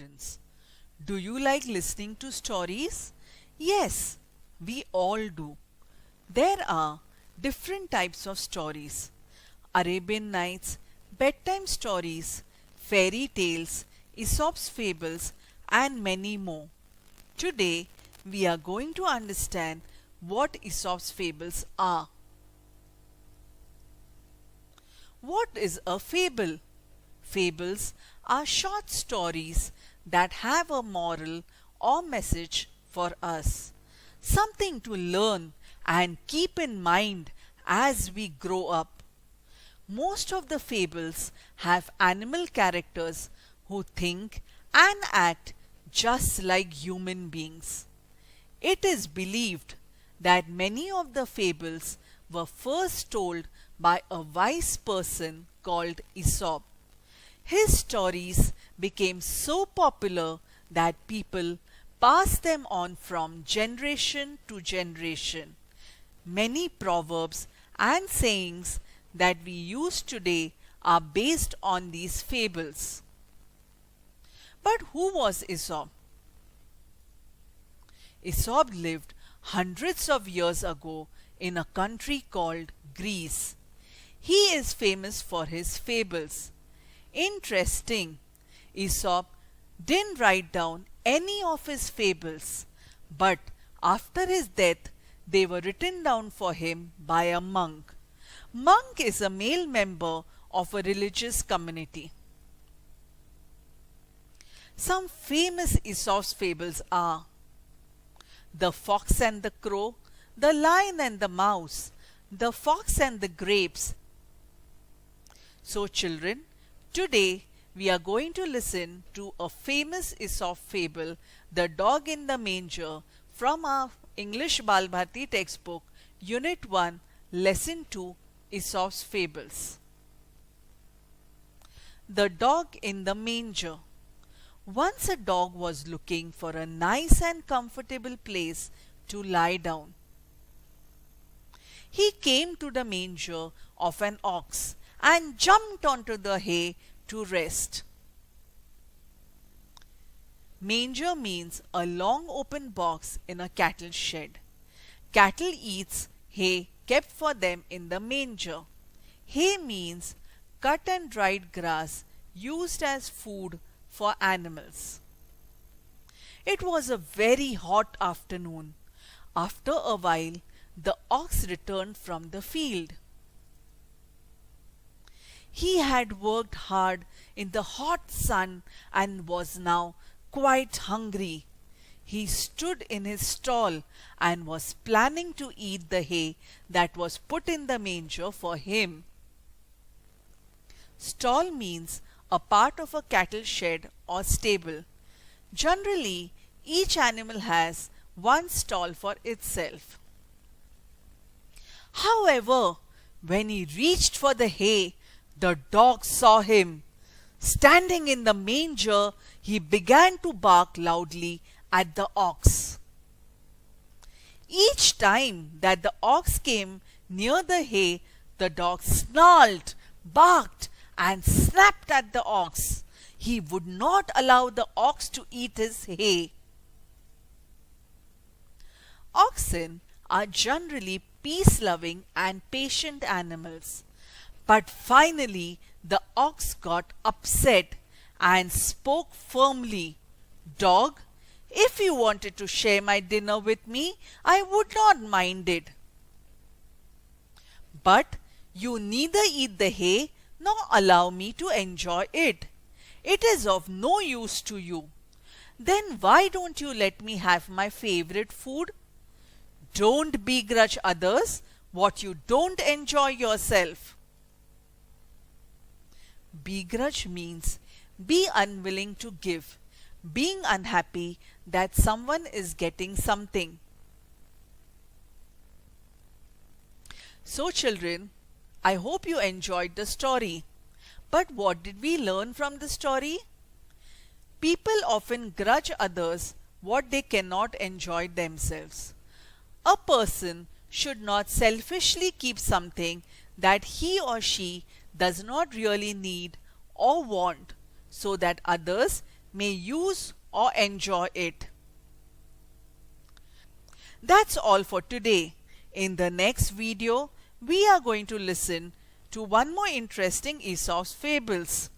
students. Do you like listening to stories? Yes, we all do. There are different types of stories: Arabian Nights, bedtime stories, fairy tales, Aesop's fables, and many more. Today, we are going to understand what Aesop's fables are. What is a fable? Fables are short stories that have a moral or message for us, something to learn and keep in mind as we grow up. Most of the fables have animal characters who think and act just like human beings. It is believed that many of the fables were first told by a wise person called Aesop. His stories became so popular that people passed them on from generation to generation. Many proverbs and sayings that we use today are based on these fables. But who was Aesop? Aesop lived hundreds of years ago in a country called Greece. He is famous for his fables. Interesting, Aesop didn't write down any of his fables, but after his death, they were written down for him by a monk. Monk is a male member of a religious community. Some famous Aesop's fables are The Fox and the Crow, The Lion and the Mouse, The Fox and the Grapes. So children, today we are going to listen to a famous Aesop fable, The Dog in the Manger, from our English Bal Bharati textbook, Unit 1, Lesson 2, Aesop's Fables. The Dog in the Manger. Once a dog was looking for a nice and comfortable place to lie down. He came to the manger of an ox and jumped onto the hay to rest. Manger means a long open box in a cattle shed. Cattle eats hay kept for them in the manger. Hay means cut and dried grass used as food for animals. It was a very hot afternoon. After a while, the ox returned from the field. He had worked hard in the hot sun and was now quite hungry. He stood in his stall and was planning to eat the hay that was put in the manger for him. Stall means a part of a cattle shed or stable. Generally, each animal has one stall for itself. However, when he reached for the hay, the dog saw him. Standing in the manger, he began to bark loudly at the ox. Each time that the ox came near the hay, the dog snarled, barked, and snapped at the ox. He would not allow the ox to eat his hay. Oxen are generally peace-loving and patient animals. But finally, the ox got upset and spoke firmly. Dog, if you wanted to share my dinner with me, I would not mind it. But you neither eat the hay nor allow me to enjoy it. It is of no use to you. Then why don't you let me have my favorite food? Don't begrudge others what you don't enjoy yourself. Begrudge means be unwilling to give, being unhappy that someone is getting something. So children, I hope you enjoyed the story. But what did we learn from the story? People often grudge others what they cannot enjoy themselves. A person should not selfishly keep something that he or she does not really need or want, so that others may use or enjoy it. That's all for today. In the next video, we are going to listen to one more interesting Aesop's fables.